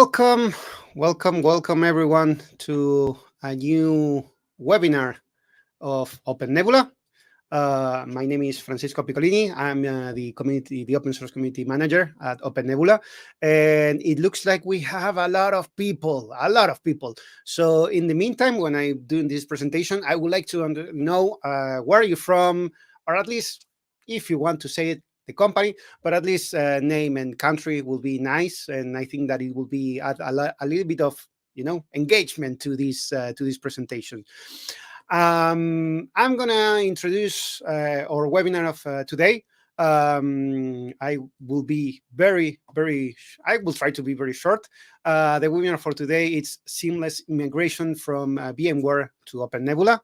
Welcome, welcome everyone to a new webinar of OpenNebula. My name is Francisco Piccolini. I'm the open source community manager at OpenNebula, and it looks like we have a lot of people. So in the meantime, when I'm doing this presentation, I would like to know where are you from, or at least if you want to say it, the company, but at least name and country will be nice, and I think that it will be add a little bit of engagement to this presentation. I'm gonna introduce our webinar of today. I will be I will try to be very short. The webinar for today is seamless migration from VMware to OpenNebula,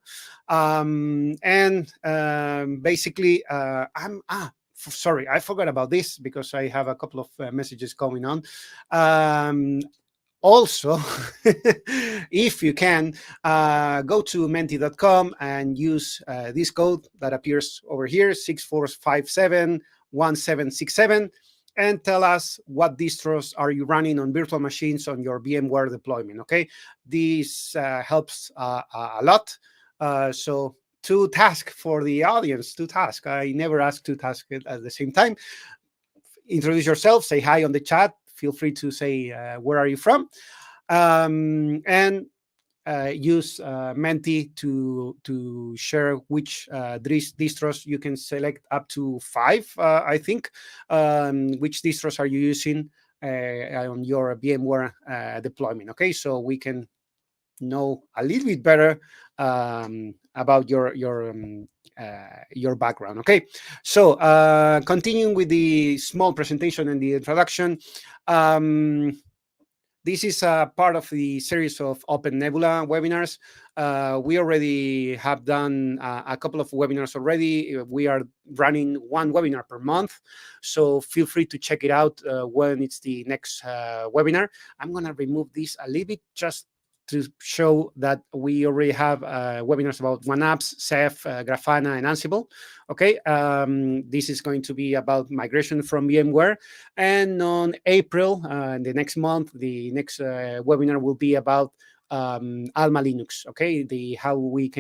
and basically, sorry, I forgot about this because I have a couple of messages going on. Also, if you can, go to menti.com and use this code that appears over here, 64571767, and tell us what distros are you running on virtual machines on your VMware deployment, okay? This helps a lot. So two tasks for the audience, two tasks. I never ask two tasks at the same time. Introduce yourself, say hi on the chat. Feel free to say where are you from, and use Menti to share which distros you can select up to 5, I think. Which distros are you using on your VMware deployment? Okay, so we can know a little bit better about your background. Okay, so continuing with the small presentation and the introduction. This is a part of the series of OpenNebula webinars. We already have done a couple of webinars already. We are running one webinar per month, so feel free to check it out when it's the next webinar. I'm going to remove this a little bit just to show that we already have webinars about OneApps, Ceph, Grafana, and Ansible. Okay, this is going to be about migration from VMware. And on April, the next month, the next webinar will be about Alma Linux. Okay, how we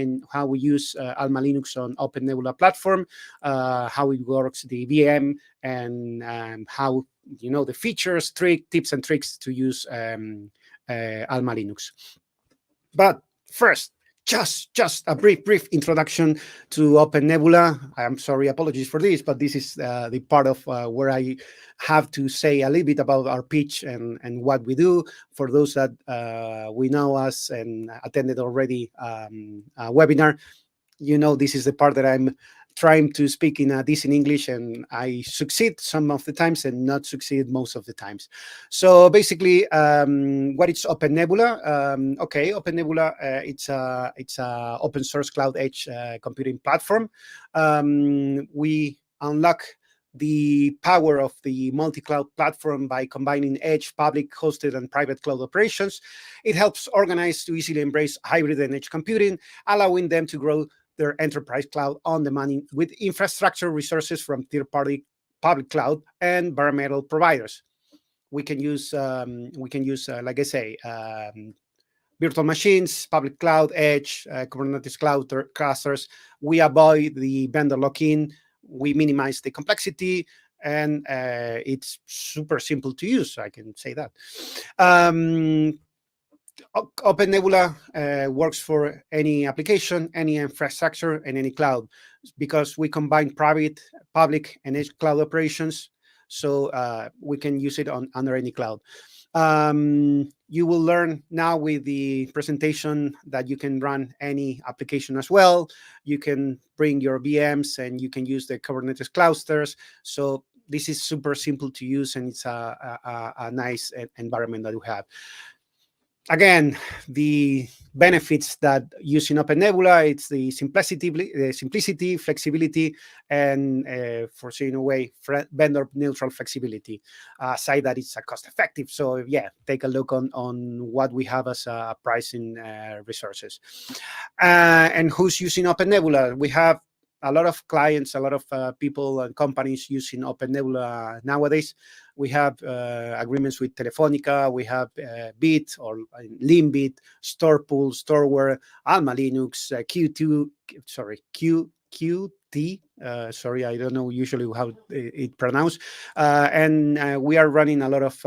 use Alma Linux on OpenNebula platform, how it works, the VM, and how the features, tips and tricks to use Alma Linux. But first, just a brief introduction to OpenNebula. I'm sorry, apologies for this, but this is the part of where I have to say a little bit about our pitch and what we do. For those that we know us and attended already a webinar, this is the part that I'm trying to speak in a decent English, and I succeed some of the times and not succeed most of the times. So basically, what is OpenNebula? Okay, OpenNebula, it's a open source cloud edge computing platform. We unlock the power of the multi-cloud platform by combining edge, public, hosted, and private cloud operations. It helps organize to easily embrace hybrid and edge computing, allowing them to grow their enterprise cloud on demand with infrastructure resources from third-party public cloud and bare metal providers. We can use, like I say, virtual machines, public cloud, edge, Kubernetes cloud clusters. We avoid the vendor lock-in. We minimize the complexity, and it's super simple to use. I can say that. OpenNebula works for any application, any infrastructure, and any cloud, because we combine private, public, and edge cloud operations, so we can use it under any cloud. You will learn now with the presentation that you can run any application as well. You can bring your VMs, and you can use the Kubernetes clusters. So this is super simple to use, and it's a nice environment that we have. Again, the benefits that using OpenNebula, it's the simplicity, flexibility, and for saying away, vendor neutral flexibility. Aside that it's cost-effective. So yeah, take a look on what we have as pricing resources. And who's using OpenNebula? We have a lot of clients, a lot of people and companies using OpenNebula nowadays. We have agreements with Telefonica, we have Bit or Limbit, Storepool, Storeware, Alma Linux, QT. Sorry, I don't know usually how it pronounced. And we are running a lot of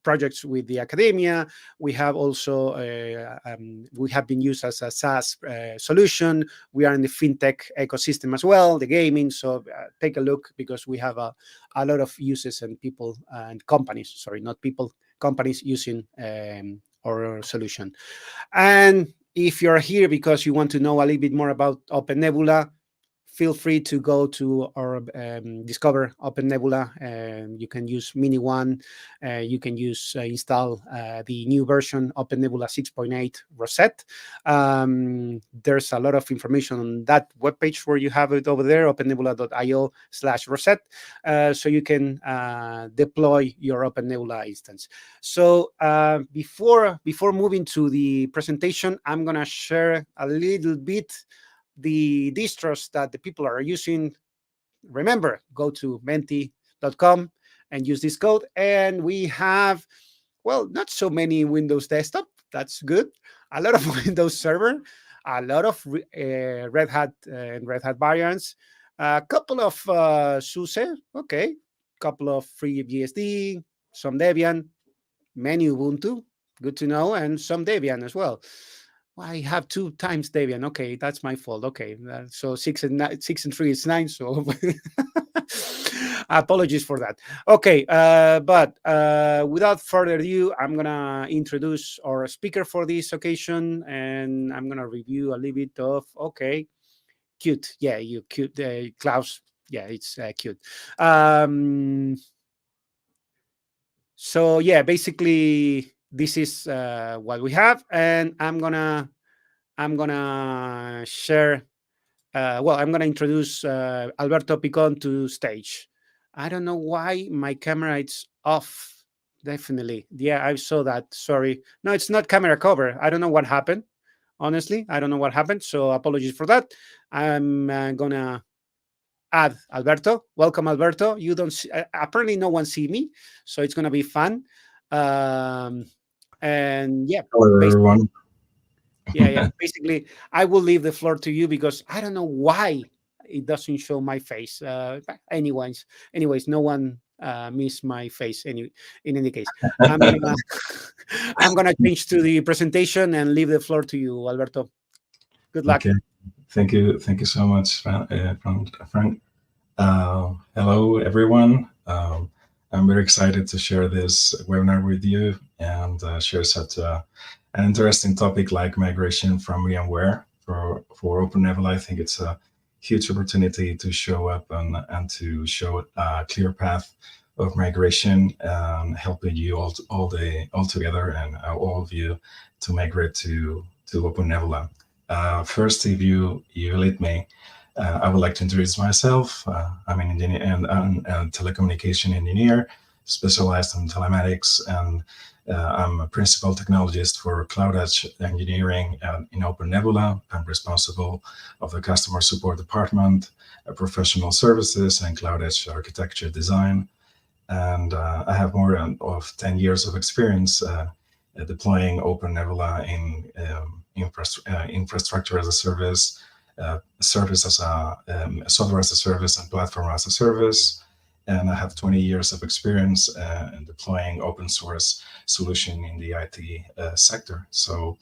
projects with the academia. We have also we have been used as a SaaS solution. We are in the fintech ecosystem as well, the gaming. So take a look, because we have a lot of uses and people and companies. Sorry, not people, companies using our solution. And if you're here because you want to know a little bit more about OpenNebula, feel free to go to our discover OpenNebula. You can use Mini One. You can use install the new version OpenNebula 6.8 Rosette. There's a lot of information on that webpage where you have it over there, opennebula.io/Rosette, so you can deploy your OpenNebula instance. So before moving to the presentation, I'm gonna share a little bit the distros that the people are using. Remember, go to menti.com and use this code. And we have, well, not so many Windows desktop. That's good. A lot of Windows Server, a lot of Red Hat and Red Hat variants, a couple of SUSE, okay, couple of FreeBSD, some Debian, many Ubuntu, good to know, and some Debian as well. I have 2 times Debian. Okay, that's my fault. Okay, so 6 and 3 is 9. So apologies for that. Okay, but without further ado, I'm gonna introduce our speaker for this occasion, and I'm gonna review a little bit of. Okay, cute. Yeah, you cute, Klaus. Yeah, it's cute. So yeah, basically this is what we have, and I'm gonna share. I'm gonna introduce Alberto Picon to stage. I don't know why my camera is off. Definitely, yeah, I saw that. Sorry, no, it's not camera cover. I don't know what happened. Honestly, I don't know what happened. So apologies for that. I'm gonna add Alberto. Welcome, Alberto. You don't see, apparently no one see me, so it's gonna be fun. And yeah, hello everyone. yeah. Basically, I will leave the floor to you because I don't know why it doesn't show my face. Anyways, no one missed my face. In any case, I'm gonna I'm gonna change to the presentation and leave the floor to you, Alberto. Good luck. Okay, thank you so much, Frank. Hello everyone. I'm very excited to share this webinar with you and share such an interesting topic like migration from VMware for OpenNebula. I think it's a huge opportunity to show up and to show a clear path of migration, helping you all together and all of you to migrate to OpenNebula. First, if you let me, I would like to introduce myself. I'm an engineer and a telecommunication engineer, specialized in telematics, and I'm a principal technologist for Cloud Edge Engineering in OpenNebula. I'm responsible of the customer support department, professional services, and Cloud Edge architecture design. And I have more of 10 years of experience deploying OpenNebula in infrastructure as a service, service as a software as a service, and platform as a service. And I have 20 years of experience in deploying open source solution in the IT sector. So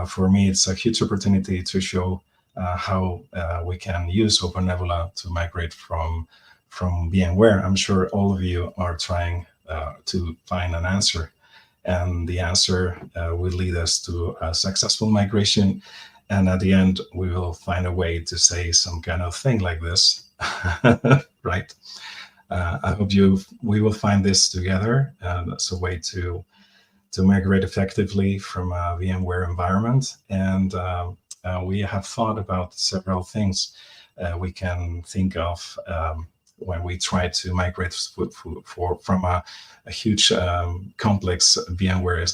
for me, it's a huge opportunity to show how we can use OpenNebula to migrate from VMware. I'm sure all of you are trying to find an answer, and the answer will lead us to a successful migration. And at the end, we will find a way to say some kind of thing like this, right? I hope we will find this together as a way to migrate effectively from a VMware environment. And we have thought about several things we can think of when we try to migrate from a huge complex VMware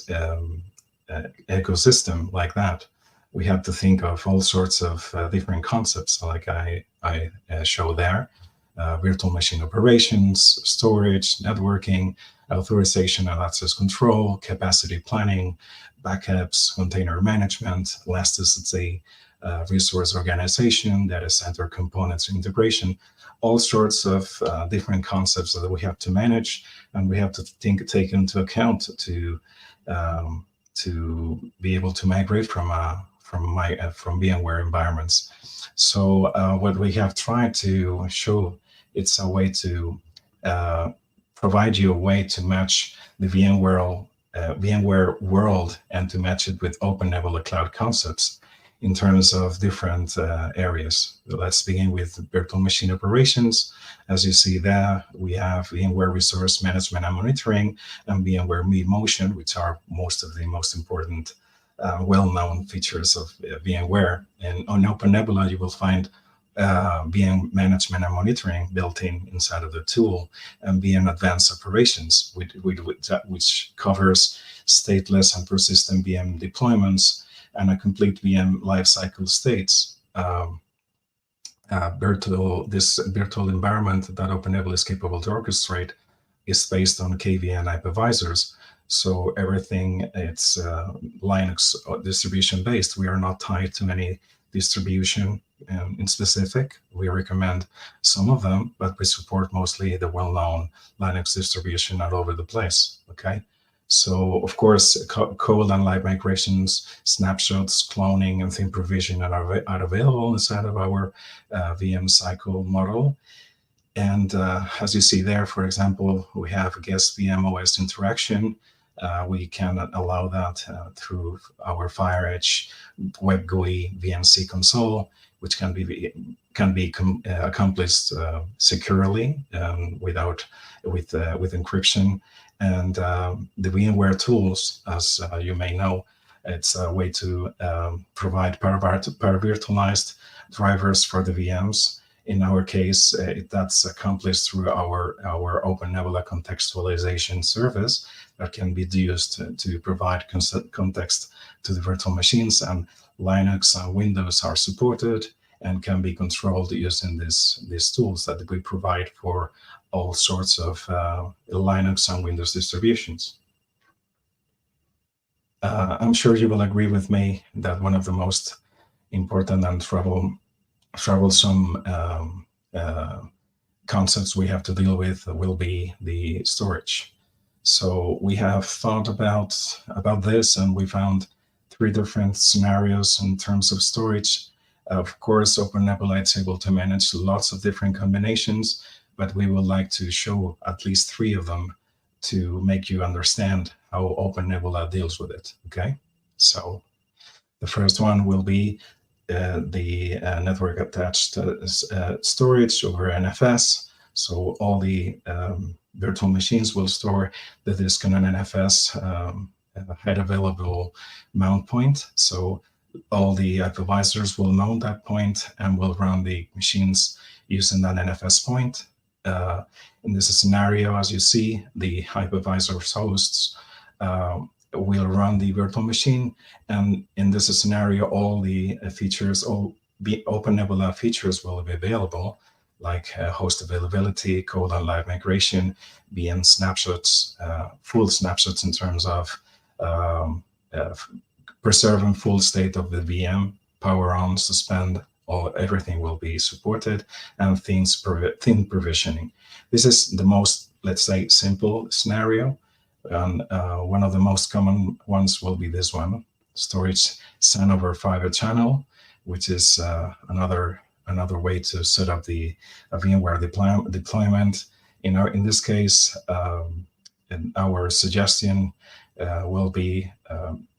ecosystem like that. we have to think of all sorts of different concepts, like I show there. Virtual machine operations, storage, networking, authorization and access control, capacity planning, backups, container management, elasticity, resource organization, data center components integration, all sorts of different concepts that we have to manage, and we have to take into account to be able to migrate from VMware environments. So what we have tried to show, it's a way to provide you a way to match the VMware world and to match it with OpenNebula cloud concepts in terms of different areas. Let's begin with virtual machine operations. As you see there, we have VMware resource management and monitoring and VMware vMotion, which are most of the most important well-known features of VMware. And on OpenNebula, you will find VM management and monitoring built inside of the tool, and VM advanced operations, which covers stateless and persistent VM deployments and a complete VM lifecycle states. This virtual environment that OpenNebula is capable to orchestrate is based on KVM hypervisors. So everything, it's Linux distribution based. We are not tied to any distribution in specific. We recommend some of them, but we support mostly the well-known Linux distribution all over the place, okay? So, of course, cold and live migrations, snapshots, cloning, and theme provision are available inside of our VM cycle model. And as you see there, for example, we have a guest VM OS interaction. We can allow that through our FireEdge Web GUI VNC console, which can be accomplished securely with encryption. And the VMware tools, as you may know, it's a way to provide paravirtualized drivers for the VMs. In our case, that's accomplished through our OpenNebula contextualization service that can be used to provide context to the virtual machines, and Linux and Windows are supported and can be controlled using these tools that we provide for all sorts of Linux and Windows distributions. I'm sure you will agree with me that one of the most important and troublesome concepts we have to deal with will be the storage. So we have thought about this, and we found 3 different scenarios in terms of storage. Of course, OpenNebula is able to manage lots of different combinations, but we would like to show at least 3 of them to make you understand how OpenNebula deals with it, okay? So the first one will be the network attached storage over NFS. So all the virtual machines will store the disk on an NFS head available mount point. So all the hypervisors will know that point and will run the machines using that NFS point. In this scenario, as you see, the hypervisor hosts will run the virtual machine, and in this scenario, all the features, all the OpenNebula features will be available, like host availability, cold and live migration, VM snapshots, full snapshots in terms of preserving full state of the VM, power on, suspend, everything will be supported, and theme provisioning. This is the most, let's say, simple scenario. And one of the most common ones will be this one, storage SAN over fiber channel, which is another way to set up the VMware deployment. In this case, our suggestion will be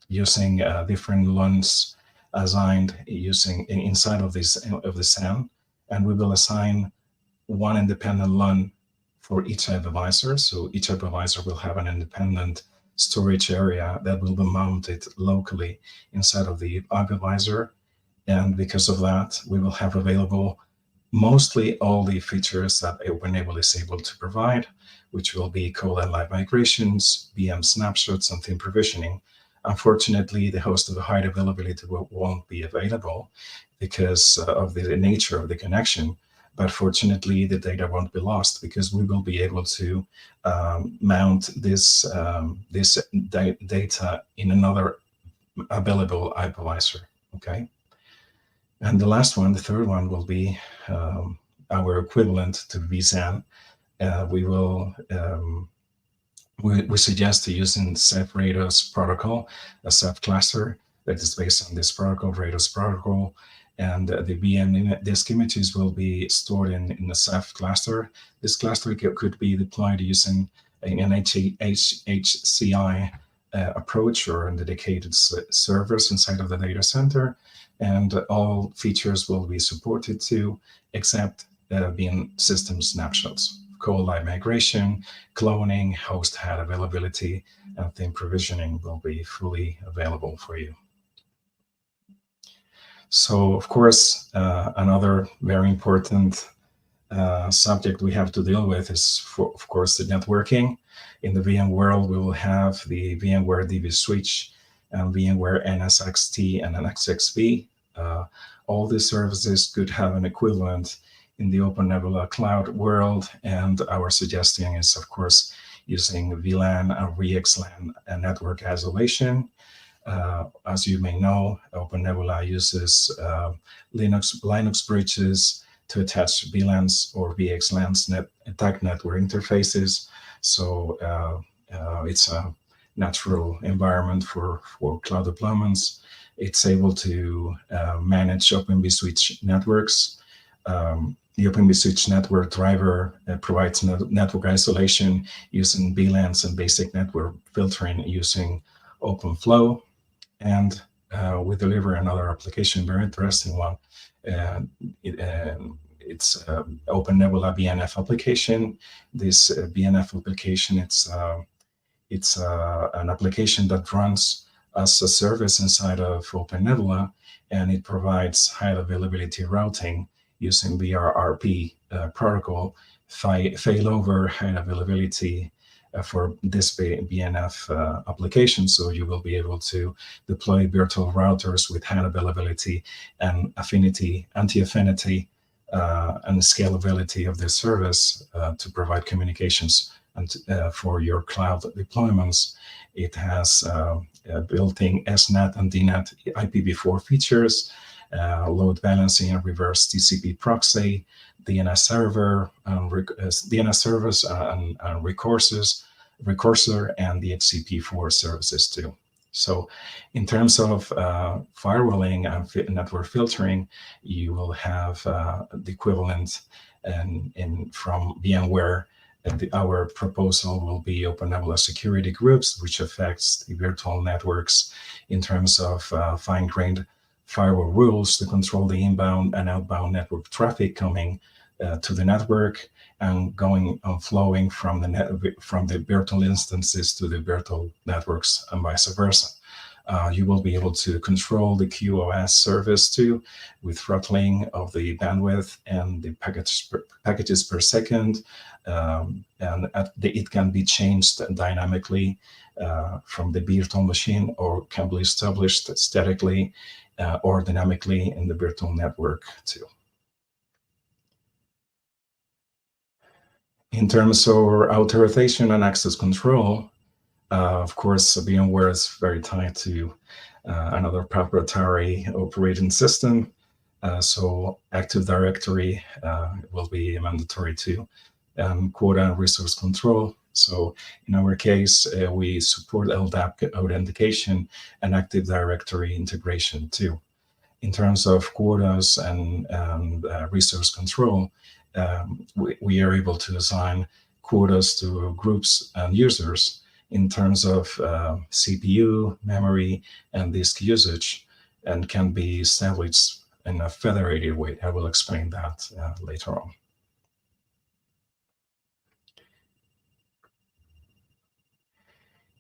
using different LUNs assigned using inside of the SAN, and we will assign one independent LUN for each hypervisor. So each hypervisor will have an independent storage area that will be mounted locally inside of the hypervisor. And because of that, we will have available mostly all the features that OpenNebula is able to provide, which will be cold and live migrations, VM snapshots, and theme provisioning. Unfortunately, the host of the high availability won't be available because of the nature of the connection. But fortunately, the data won't be lost because we will be able to mount this data in another available hypervisor. Okay. And the last one, the third one, will be our equivalent to vSAN. We suggest using Ceph Rados protocol, a Ceph cluster that is based on this protocol, Rados protocol, and the VM disk images will be stored in a Ceph cluster. This cluster could be deployed using an HCI approach or dedicated servers inside of the data center, and all features will be supported too, except being system snapshots. Cold-live migration, cloning, host head availability, and theme provisioning will be fully available for you. So, of course, another very important subject we have to deal with is, of course, the networking. In the VM world, we will have the VMware DB switch, and VMware NSXT and NXXV. All these services could have an equivalent in the OpenNebula cloud world, and our suggestion is, of course, using VLAN and VXLAN and network isolation. As you may know, OpenNebula uses Linux bridges to attach VLANs or VXLANs attack network interfaces. So it's a natural environment for cloud deployments. It's able to manage Open vSwitch networks. The Open vSwitch network driver provides network isolation using VLANs and basic network filtering using OpenFlow. And we deliver another application, very interesting one. It's OpenNebula BNF application. This BNF application, it's an application that runs as a service inside of OpenNebula, and it provides high availability routing using VRRP protocol, failover high availability for this BNF application. So you will be able to deploy virtual routers with high availability and anti-affinity and scalability of the service to provide communications and for your cloud deployments. It has built-in SNAT and DNAT IPv4 features, load balancing and reverse TCP proxy, DNS server, DNS servers and recursor, and DHCP4 services too. So in terms of firewalling and network filtering, you will have the equivalent from VMware. Our proposal will be OpenNebula security groups, which affects the virtual networks in terms of fine-grained firewall rules to control the inbound and outbound network traffic coming to the network and going and flowing from the virtual instances to the virtual networks and vice versa. You will be able to control the QoS service too, with throttling of the bandwidth and the packages per second, and it can be changed dynamically from the virtual machine, or can be established statically or dynamically in the virtual network too. In terms of authorization and access control, of course, VMware is very tied to another proprietary operating system. So Active Directory will be mandatory too, and quota and resource control. So in our case, we support LDAP authentication and Active Directory integration too. In terms of quotas and resource control, we are able to assign quotas to groups and users in terms of CPU, memory, and disk usage, and can be established in a federated way. I will explain that later on.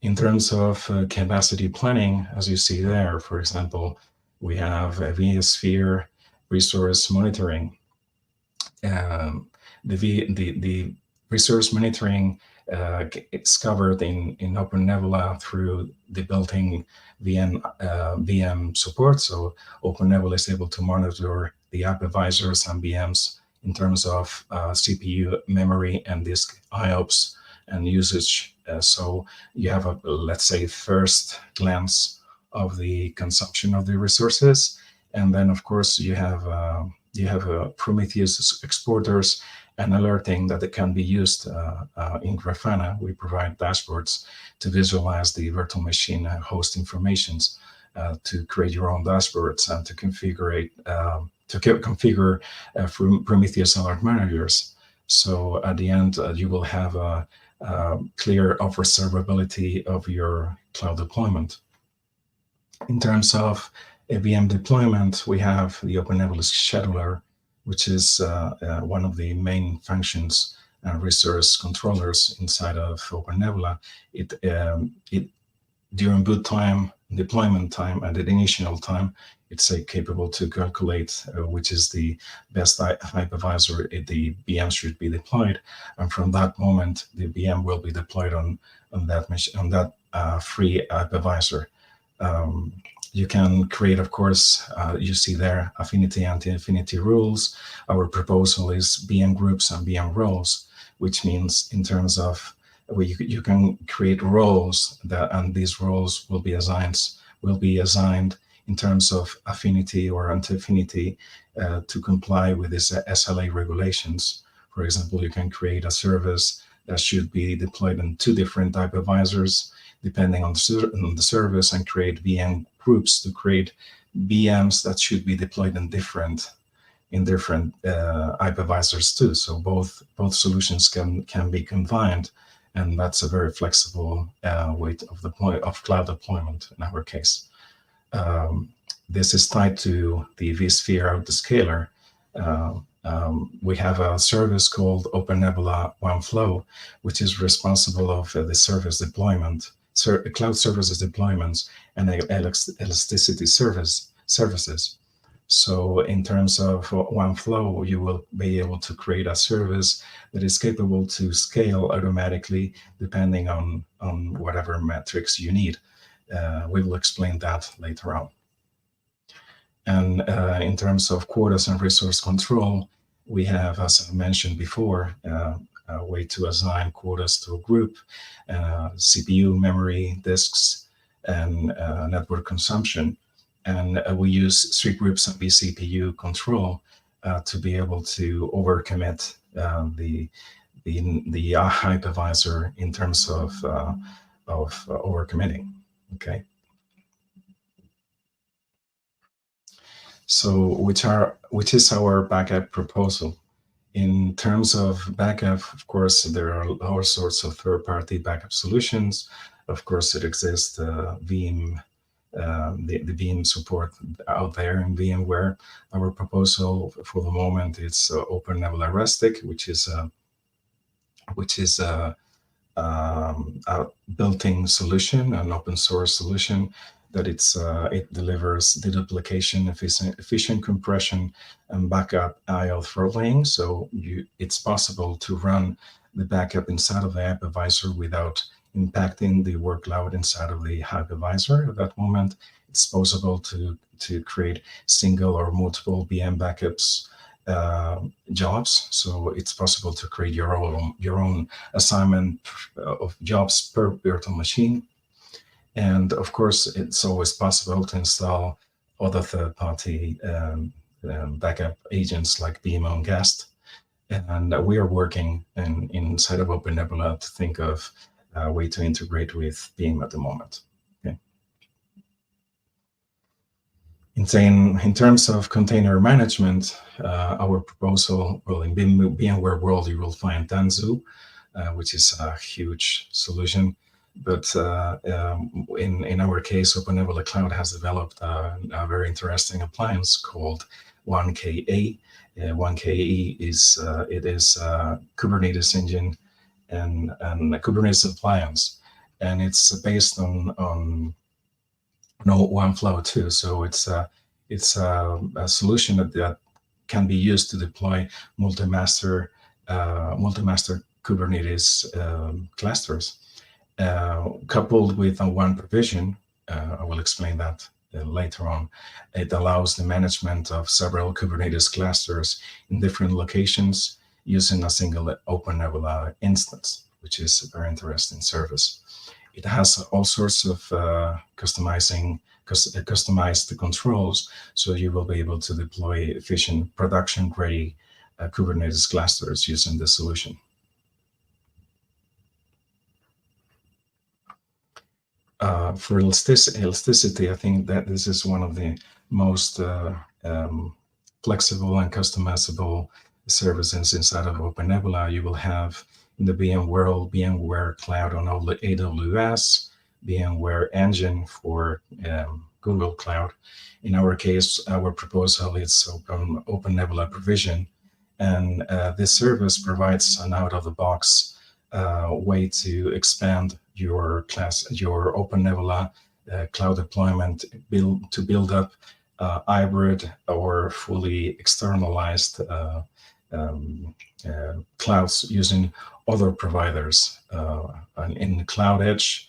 In terms of capacity planning, as you see there, for example, we have a vSphere resource monitoring. The resource monitoring it's covered in OpenNebula through the built-in VM support. So OpenNebula is able to monitor the hypervisors and VMs in terms of CPU, memory, and disk IOPS and usage. So you have a, let's say, first glance of the consumption of the resources. And then, of course, you have Prometheus exporters and alerting that it can be used in Grafana. We provide dashboards to visualize the virtual machine host informations to create your own dashboards and to configure Prometheus alert managers. So at the end, you will have a clear observability of your cloud deployment. In terms of a VM deployment, we have the OpenNebula scheduler, which is one of the main functions and resource controllers inside of OpenNebula. It during boot time, deployment time, and at initial time, it's capable to calculate which is the best hypervisor the VM should be deployed, and from that moment, the VM will be deployed on that free hypervisor. You can create, of course, you see there affinity, anti-affinity rules. Our proposal is VM groups and VM roles, which means in terms of you can create roles and these roles will be assigned in terms of affinity or anti-affinity to comply with these SLA regulations. For example, you can create a service that should be deployed in 2 different hypervisors depending on the service, and create VM groups to create VMs that should be deployed in different hypervisors too. So both solutions can be combined, and that's a very flexible way of cloud deployment in our case. This is tied to the vSphere autoscaler. We have a service called OpenNebula OneFlow, which is responsible of the service deployment, cloud services deployments, and Elasticity services. So in terms of OneFlow, you will be able to create a service that is capable to scale automatically depending on whatever metrics you need. We will explain that later on. And in terms of quotas and resource control, we have, as I mentioned before, a way to assign quotas to a group, CPU, memory, disks, and network consumption. And we use strict groups and vCPU control to be able to overcommit the hypervisor in terms of overcommitting. Okay. So which is our backup proposal? In terms of backup, of course, there are all sorts of third-party backup solutions. Of course, it exists Veeam, the Veeam support out there in VMware. Our proposal for the moment is OpenNebula Elastic, which is a built-in solution, an open source solution that it delivers deduplication, efficient compression, and backup IO throttling. So it's possible to run the backup inside of the hypervisor without impacting the workload inside of the hypervisor. At that moment, it's possible to create single or multiple VM backups jobs. So it's possible to create your own assignment of jobs per virtual machine. And of course, it's always possible to install other third-party backup agents like Veeam and Guest. And we are working inside of OpenNebula to think of a way to integrate with Veeam at the moment. Okay. In terms of container management, our proposal, well, in VMware world, you will find Tanzu, which is a huge solution. But in our case, OpenNebula Cloud has developed a very interesting appliance called 1KA. 1KE is a Kubernetes engine and a Kubernetes appliance, and it's based on OneFlow too. So it's a solution that can be used to deploy multi-master Kubernetes clusters, coupled with one provision. I will explain that later on. It allows the management of several Kubernetes clusters in different locations using a single OpenNebula instance, which is a very interesting service. It has all sorts of customized controls, so you will be able to deploy efficient production-ready Kubernetes clusters using the solution. For Elasticity, I think that this is one of the most flexible and customizable services inside of OpenNebula. You will have in the VMware Cloud on AWS, VMware Engine for Google Cloud. In our case, our proposal is OpenNebula Provision, and this service provides an out-of-the-box way to expand your OpenNebula cloud deployment, to build up hybrid or fully externalized clouds using other providers in Cloud Edge,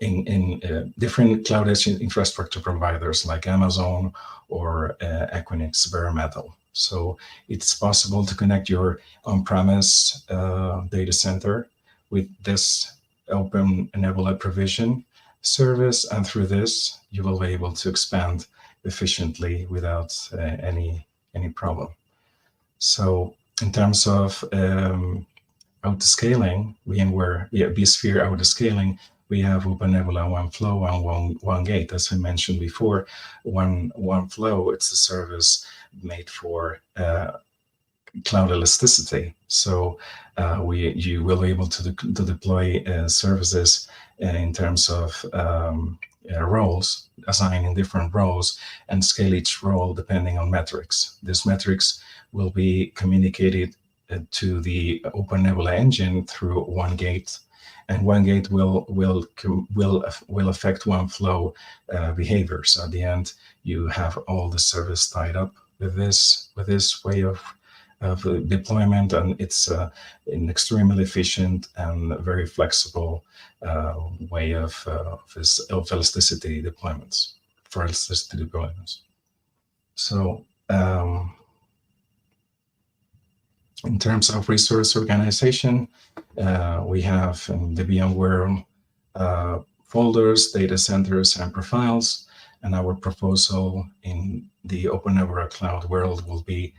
in different Cloud Edge infrastructure providers like Amazon or Equinix Bare Metal. So it's possible to connect your on-premise data center with this OpenNebula Provision service, and through this you will be able to expand efficiently without any problem. So in terms of autoscaling, vSphere autoscaling, we have OpenNebula OneFlow and OneGate. As I mentioned before, OneFlow, it's a service made for cloud elasticity. So you will be able to deploy services in terms of roles, assigning different roles, and scale each role depending on metrics. These metrics will be communicated to the OpenNebula engine through OneGate, and OneGate will affect OneFlow behaviors. At the end, you have all the service tied up with this way of deployment, and it's an extremely efficient and very flexible way of elasticity deployments, for elasticity deployments. So in terms of resource organization, we have in the VMware folders, data centers, and profiles, and our proposal in the OpenNebula Cloud world will be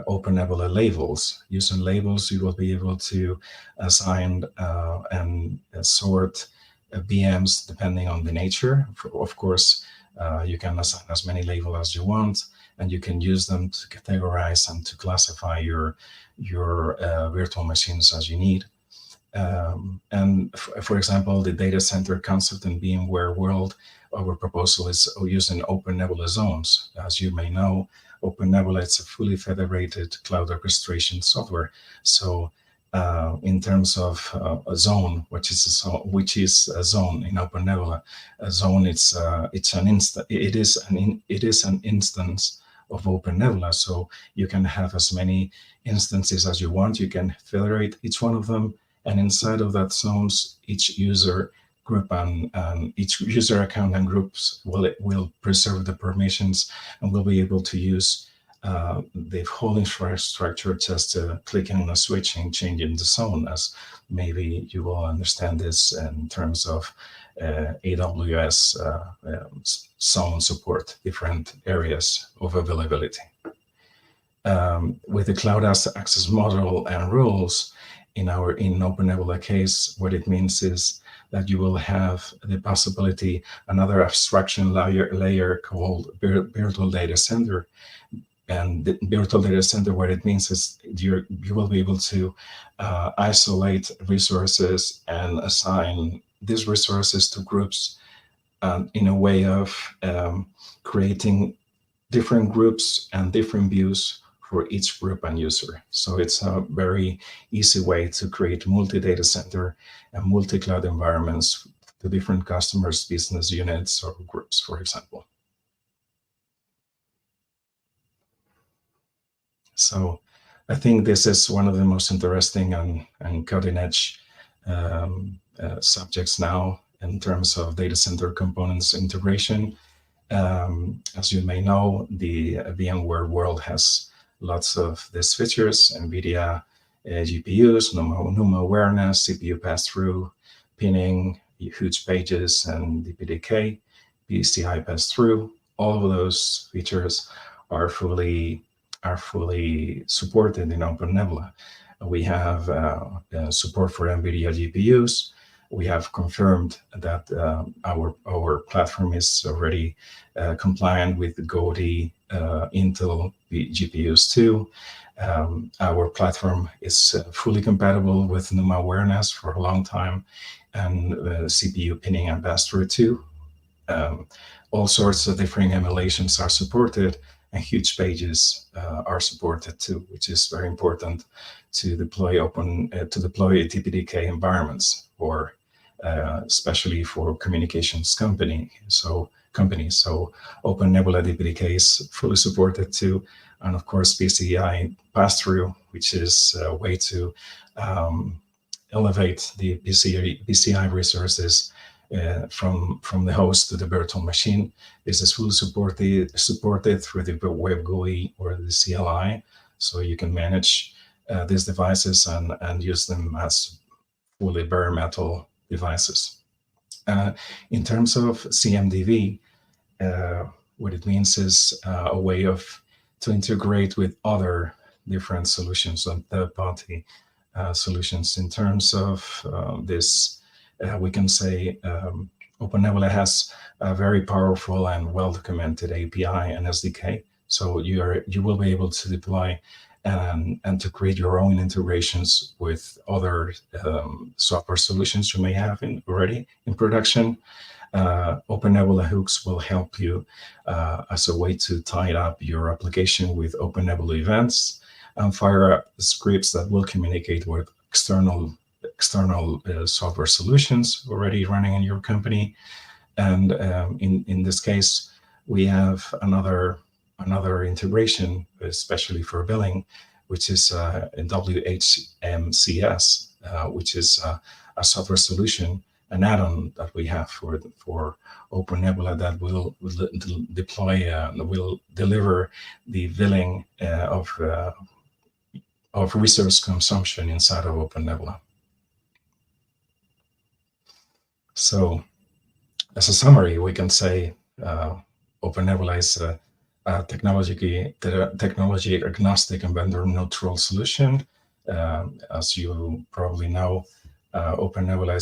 OpenNebula labels. Using labels, you will be able to assign and sort VMs depending on the nature. Of course, you can assign as many labels as you want, and you can use them to categorize and to classify your virtual machines as you need. And for example, the data center concept in VMware world, our proposal is using OpenNebula zones. As you may know, OpenNebula is a fully federated cloud orchestration software. So in terms of a zone, which is a zone in OpenNebula, a zone it is an instance of OpenNebula. So you can have as many instances as you want. You can federate each one of them, and inside of that zones, each user group and each user account and groups will preserve the permissions, and will be able to use the whole infrastructure just clicking on a switch and changing the zone, as maybe you will understand this in terms of AWS zone support, different areas of availability. With the cloud access model and rules, in OpenNebula case, what it means is that you will have the possibility, another abstraction layer called virtual data center. And the virtual data center, what it means is you will be able to isolate resources and assign these resources to groups in a way of creating different groups and different views for each group and user. So it's a very easy way to create multi-data center and multi-cloud environments to different customers, business units, or groups, for example. So I think this is one of the most interesting and cutting edge subjects now in terms of data center components integration. As you may know, the VMware world has lots of these features: NVIDIA GPUs, NUMA awareness, CPU pass-through, pinning, huge pages, and DPDK, PCI pass-through. All of those features are fully supported in OpenNebula. We have support for NVIDIA GPUs. We have confirmed that our platform is already compliant with the GOTY Intel GPUs too. Our platform is fully compatible with NUMA awareness for a long time, and CPU pinning and pass-through too. All sorts of different emulations are supported, and huge pages are supported too, which is very important to deploy DPDK environments, or especially for communications companies. So OpenNebula DPDK is fully supported too, and of course PCI pass-through, which is a way to elevate the PCI resources from the host to the virtual machine. This is fully supported through the web GUI or the CLI, so you can manage these devices and use them as fully bare metal devices. In terms of CMDB, what it means is a way to integrate with other different solutions and third-party solutions. In terms of this, we can say OpenNebula has a very powerful and well-documented API and SDK. So you will be able to deploy and to create your own integrations with other software solutions you may have already in production. OpenNebula hooks will help you as a way to tie up your application with OpenNebula events and fire up scripts that will communicate with external software solutions already running in your company. And in this case, we have another integration, especially for billing, which is WHMCS, which is a software solution, an add-on that we have for OpenNebula that will deploy, will deliver the billing of resource consumption inside of OpenNebula. So, as a summary, we can say OpenNebula is a technology agnostic and vendor neutral solution. As you probably know, OpenNebula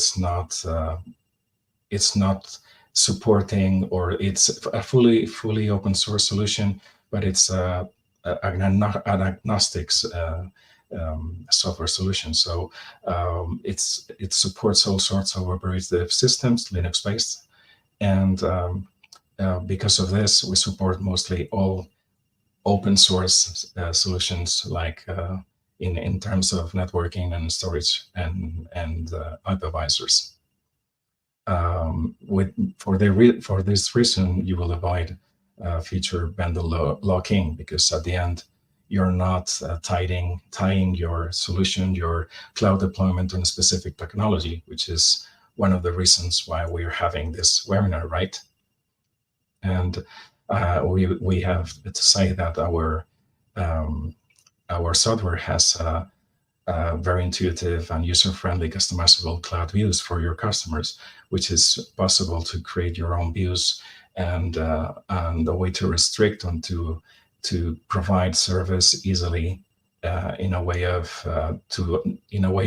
is not supporting, or it's a fully open source solution, but it's an agnostic software solution. So it supports all sorts of operating systems, Linux-based, and because of this, we support mostly all open source solutions, like in terms of networking and storage and hypervisors. For this reason, you will avoid feature vendor locking, because at the end, you're not tying your solution, your cloud deployment on a specific technology, which is one of the reasons why we're having this webinar, right? And we have to say that our software has a very intuitive and user-friendly customizable cloud views for your customers, which is possible to create your own views, and a way to restrict and to provide service easily in a way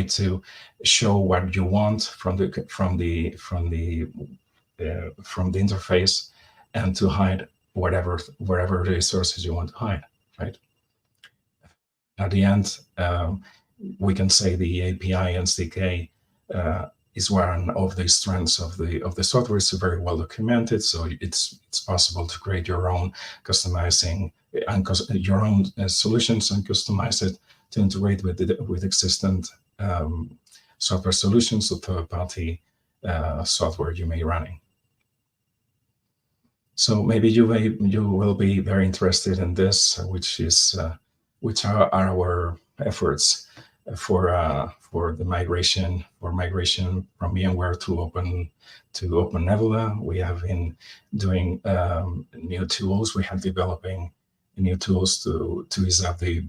to show what you want from the interface, and to hide whatever resources you want to hide, right? At the end, we can say the API and SDK is one of the strengths of the software. It's very well documented, so it's possible to create your own customizing and your own solutions and customize it to integrate with existing software solutions or third-party software you may be running. So maybe you will be very interested in this, which are our efforts for the migration from VMware to OpenNebula. We have been doing new tools. We have developing new tools to ease up the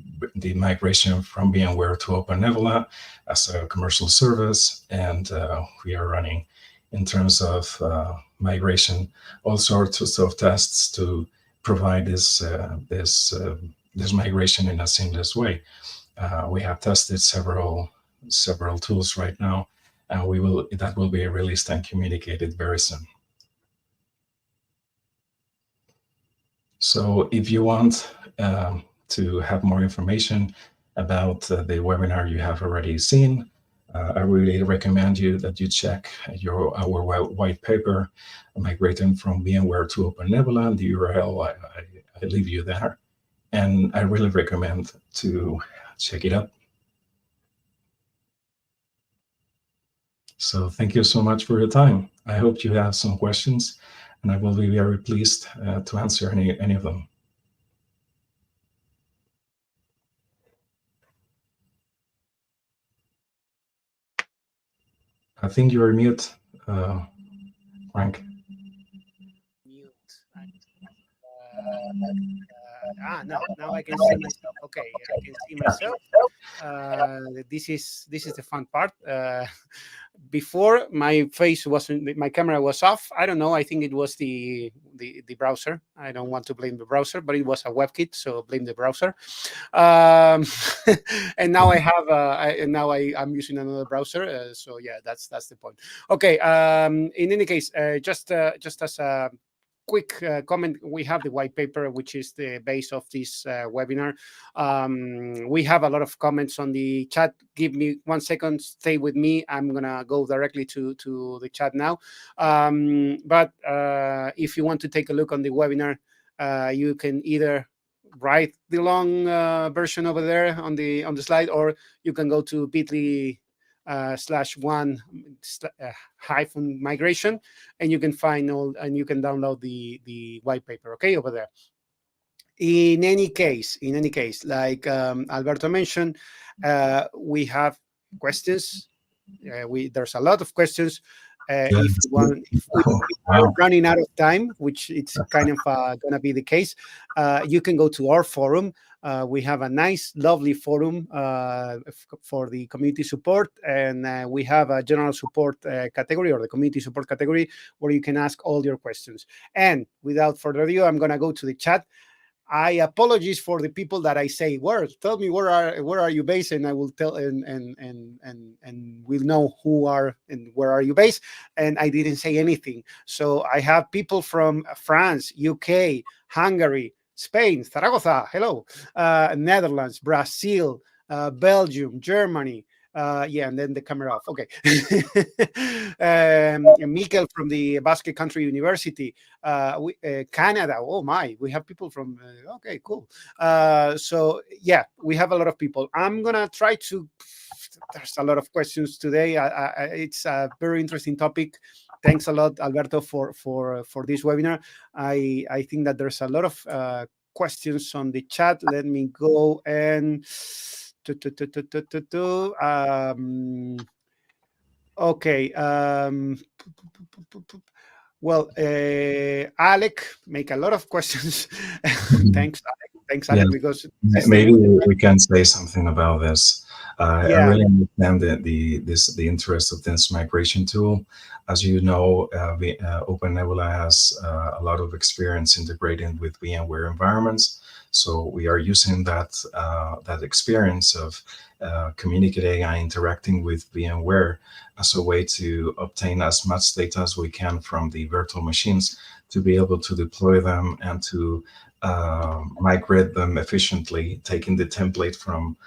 migration from VMware to OpenNebula as a commercial service, and we are running, in terms of migration, all sorts of tests to provide this migration in a seamless way. We have tested several tools right now, and that will be released and communicated very soon. So if you want to have more information about the webinar you have already seen, I really recommend that you check our white paper, Migrating from VMware to OpenNebula. The URL, I leave you there. And I really recommend to check it out. So thank you so much for your time. I hope you have some questions, and I will be very pleased to answer any of them. I think you're mute, Frank. Mute. Now I can see myself. Okay, I can see myself. This is the fun part. Before, my camera was off. I don't know. I think it was the browser. I don't want to blame the browser, but it was a WebKit, so blame the browser. And now I'm using another browser. So yeah, that's the point. Okay. In any case, just as a quick comment, we have the white paper, which is the base of this webinar. We have a lot of comments on the chat. Give me 1 second, stay with me. I'm gonna go directly to the chat now. But if you want to take a look on the webinar, you can either write the long version over there on the slide, or you can go to bit.ly /1-migration, and you can find and you can download the white paper, okay, over there. In any case, like Alberto mentioned, we have questions. There's a lot of questions. If we're running out of time, which it's kind of gonna be the case, you can go to our forum. We have a nice, lovely forum for the community support, and we have a general support category, or the community support category, where you can ask all your questions. And without further ado, I'm gonna go to the chat. I apologize for the people that I say, tell me where are you based, and I will tell, and we'll know who are and where are you based. And I didn't say anything. So I have people from France, UK, Hungary, Spain, Zaragoza, hello, Netherlands, Brazil, Belgium, Germany. Yeah, and then the camera off. Okay. Mikkel from the Basque Country University, Canada. Oh my, we have people from. Okay, cool. So yeah, we have a lot of people. I'm gonna try to. There's a lot of questions today. It's a very interesting topic. Thanks a lot, Alberto, for this webinar. I think that there's a lot of questions on the chat. Let me go and. Okay. Well, Alec make a lot of questions. Thanks, Alec. Yeah. Because maybe we can say something about this. Yeah. I really understand the interest of this migration tool. As you know, OpenNebula has a lot of experience integrating with VMware environments. So we are using that experience of communicating and interacting with VMware as a way to obtain as much data as we can from the virtual machines to be able to deploy them and to migrate them efficiently, taking the template from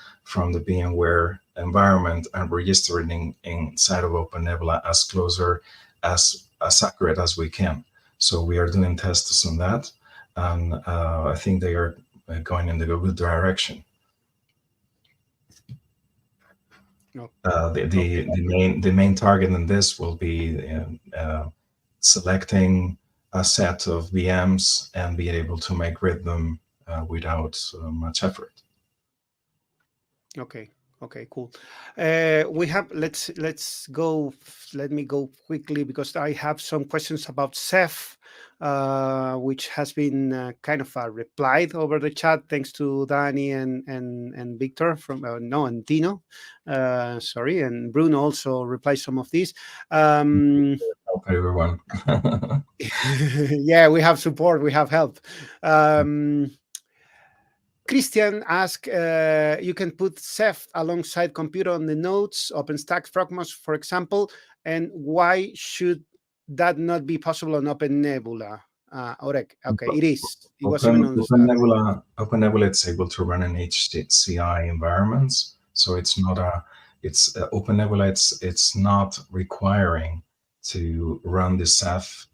the VMware environment and registering inside of OpenNebula as closer, as accurate as we can. So we are doing tests on that, and I think they are going in the good direction. The main target in this will be selecting a set of VMs and be able to migrate them without much effort. Okay. Okay, cool. We have let's go. Let me go quickly because I have some questions about Ceph, which has been kind of replied over the chat. Thanks to Danny and Victor from no and Tino, sorry, and Bruno also replied some of these. Help everyone. Yeah, we have support, we have help. Christian asked, you can put Ceph alongside computer on the nodes, OpenStack, Frogmos, for example, and why should that not be possible on OpenNebula? Orek, okay, it is. It was even on the start. OpenNebula is able to run in HCI environments, so it's not OpenNebula. It's not requiring to run the Ceph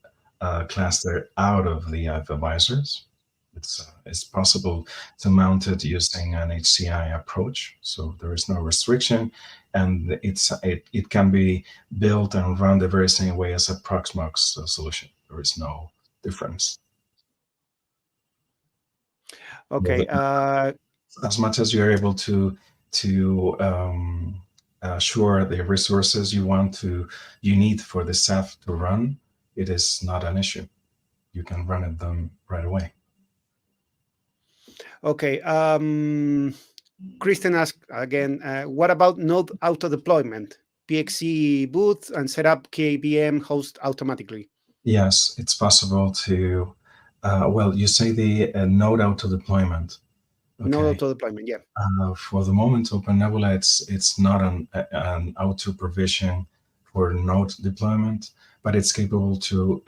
cluster out of the hypervisors. It's possible to mount it using an HCI approach, so there is no restriction, and it can be built and run the very same way as a Proxmox solution. There is no difference. Okay. As much as you're able to assure the resources you need for the Ceph to run, it is not an issue. You can run them right away. Okay. Kristen asked again, what about node auto deployment? PXE boot and set up KVM host automatically. Yes, it's possible to. Well, you say the node auto deployment. Okay. Node auto deployment, yeah. For the moment, OpenNebula, it's not an auto provision for node deployment, but it's capable to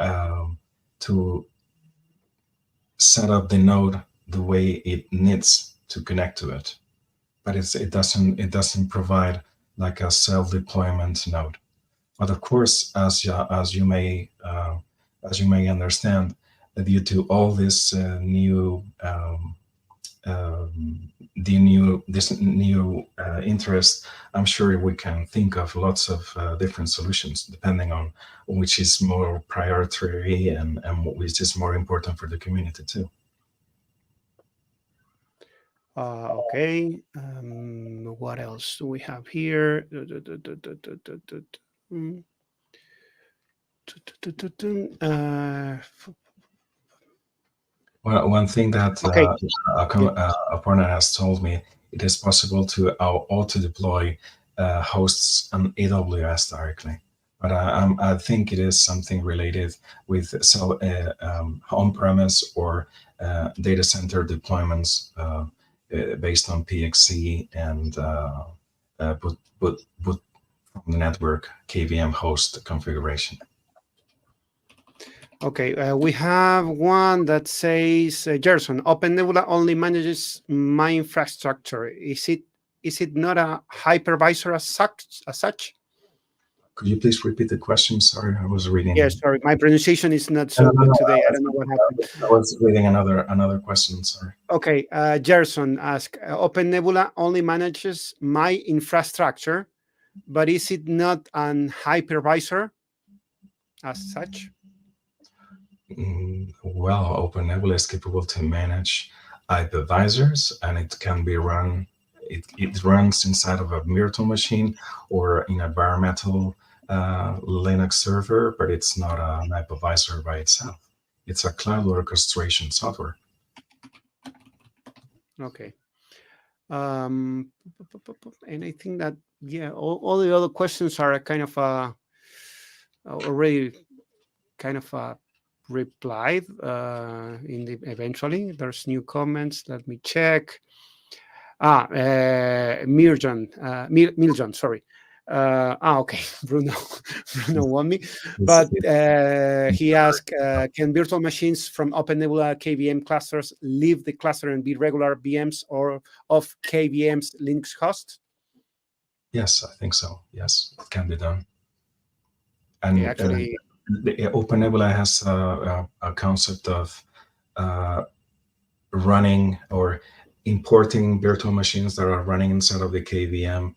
set up the node the way it needs to connect to it, but it doesn't provide like a self-deployment node. But of course, as you may understand, due to all this new interest, I'm sure we can think of lots of different solutions depending on which is more priority and which is more important for the community too. Okay. What else do we have here? Well, one thing that Aparna has told me, it is possible to auto-deploy hosts on AWS directly. But I think it is something related with on-premise or data center deployments based on PXE and put from the network KVM host configuration. Okay, we have one that says, Gerson, OpenNebula only manages my infrastructure. Is it not a hypervisor as such? Could you please repeat the question? Sorry, I was reading. Yes, sorry, my pronunciation is not so good today. I don't know what happened. I was reading another question. Sorry. Okay, Gerson asked, OpenNebula only manages my infrastructure, but is it not an hypervisor as such? Well, OpenNebula is capable to manage hypervisors, and it can be run. It runs inside of a virtual machine or in a bare metal Linux server, but it's not a hypervisor by itself. It's a cloud orchestration software. Okay. And I think that, yeah, all the other questions are kind of already kind of replied eventually. There's new comments. Let me check. Miljan, sorry. Okay, Bruno won me. But he asked, can virtual machines from OpenNebula KVM clusters leave the cluster and be regular VMs or of KVM's Linux host? Yes, I think so. Yes, it can be done. And yeah, actually, the OpenNebula has a concept of running or importing virtual machines that are running inside of the KVM.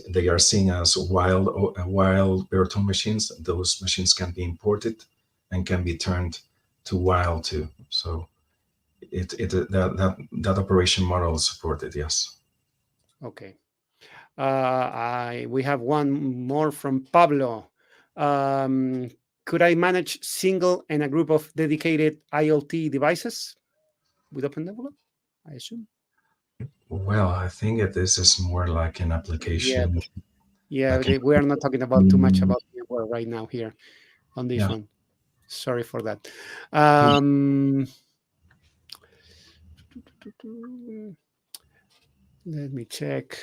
They are seen as wild virtual machines. Those machines can be imported and can be turned to wild too. So that operation model is supported. Yes. Okay. We have one more from Pablo. Could I manage single and a group of dedicated IoT devices with OpenNebula, I assume? Well, I think that this is more like an application. Yeah, Like we are not talking about too much about VMware right now here on this yeah. one. Sorry for that. Let me check.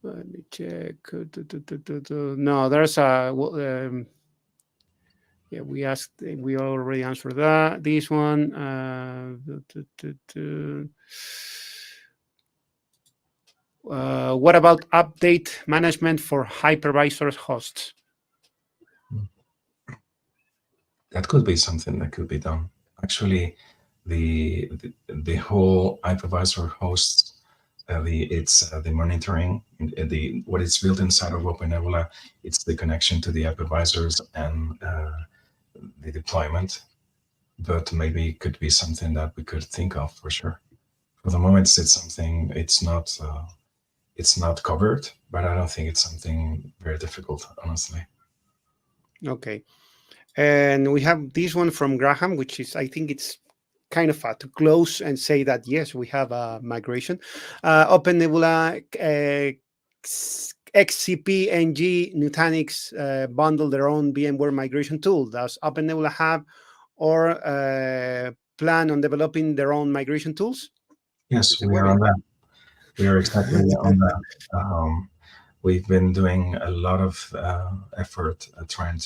Let me check. No, there's a. Yeah, we already answered that. This one. What about update management for hypervisors hosts? That could be something that could be done. Actually, the whole hypervisor hosts, the monitoring, what it's built inside of OpenNebula, it's the connection to the hypervisors and the deployment. But maybe it could be something that we could think of for sure. For the moment, it's something it's not covered, but I don't think it's something very difficult, honestly. Okay. And we have this one from Graham, which is, I think it's kind of to close and say that, yes, we have a migration. OpenNebula, XCP, NG, Nutanix bundle their own VMware migration tool. Does OpenNebula have or plan on developing their own migration tools? Yes, we are on that. We are exactly on that. We've been doing a lot of effort trying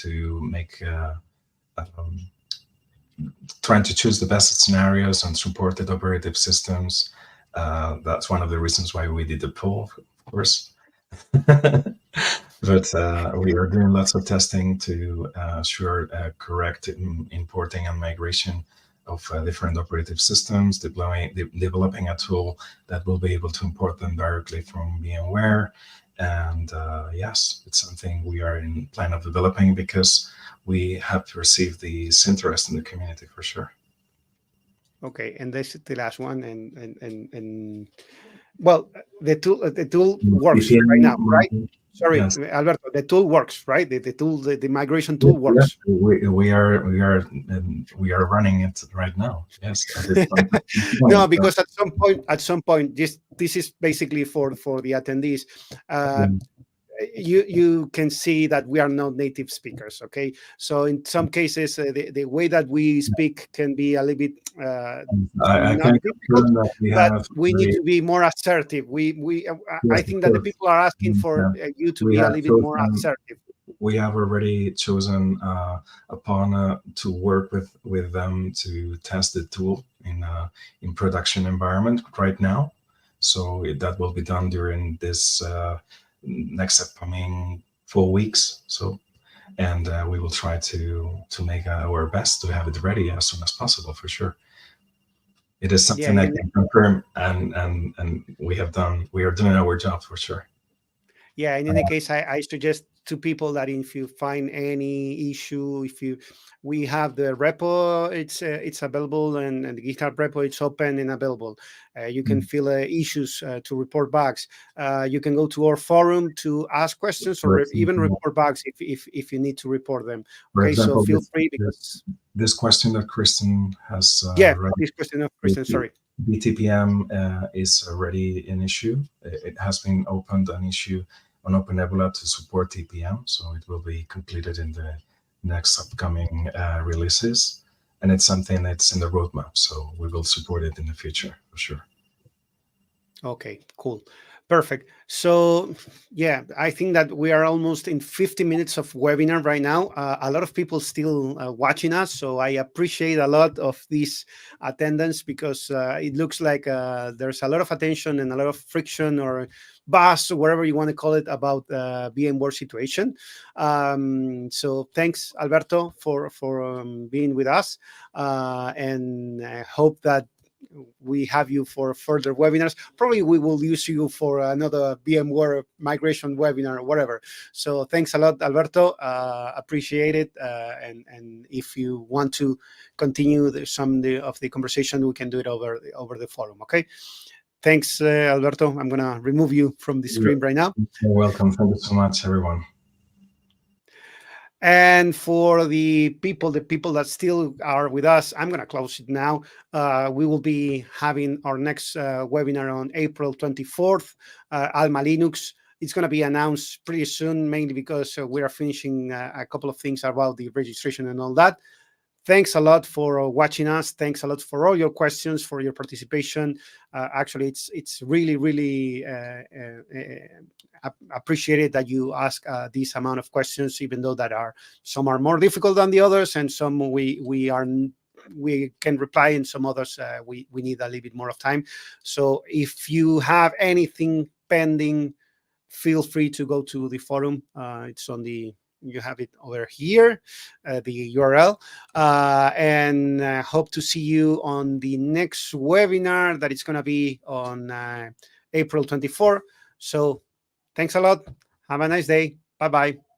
to choose the best scenarios and supported operative systems. That's one of the reasons why we did the poll, of course. But we are doing lots of testing to assure correct importing and migration of different operative systems, developing a tool that will be able to import them directly from VMware. And yes, it's something we are in plan of developing because we have received this interest in the community for sure. Okay, and this is the last one, and well, the tool works right now, right? Sorry, Yes. Alberto, the tool works, right? The migration tool works. We are running it right now. Yes. No, because at some point, this is basically for the attendees. You can see that we are not native speakers. Okay, so in some cases, the way that we speak can be a little bit I not can difficult, confirm that but we need to be more assertive. I think that the people are asking for you to be a little bit more assertive. We have already chosen a partner to work with them to test the tool in production environment right now. So that will be done during this next upcoming 4 weeks. So, and we will try to make our best to have it ready as soon as possible for sure. It is something I can confirm, and we are doing our job for sure. Yeah, in any case, I suggest to people that if you find any issue, we have the repo, it's available, and the GitHub repo, it's open and available. You can fill issues to report bugs. You can go to our forum to ask questions or even report bugs if you need to report them. Okay, so feel free because this question that Kristen has this question of Kristen, sorry. BTPM is already an issue. It has been opened an issue on OpenNebula to support TPM, so it will be completed in the next upcoming releases. And it's something that's in the roadmap, so we will support it in the future for sure. Okay, cool. Perfect. So, yeah, I think that we are almost in 50 minutes of webinar right now. A lot of people still watching us, so I appreciate a lot of this attendance because it looks like there's a lot of attention and a lot of friction or buzz, whatever you want to call it, about VMware situation. So thanks, Alberto, for being with us, and I hope that we have you for further webinars. Probably we will use you for another VMware migration webinar or whatever. So thanks a lot, Alberto. Appreciate it. And if you want to continue some of the conversation, we can do it over the forum. Okay. Thanks, Alberto. I'm going to remove you from the screen right now. You're welcome. Thank you so much, everyone. And for the people that still are with us, I'm going to close it now. We will be having our next webinar on April 24th, Alma Linux. It's going to be announced pretty soon, mainly because we are finishing a couple of things about the registration and all that. Thanks a lot for watching us. Thanks a lot for all your questions, for your participation. Actually, it's really appreciated that you ask this amount of questions, even though some are more difficult than the others, and some we can reply, and some others we need a little bit more of time. So if you have anything pending, feel free to go to the forum. It's on you have it over here, the URL, and hope to see you on the next webinar that is going to be on April 24. So thanks a lot. Have a nice day. Bye-bye.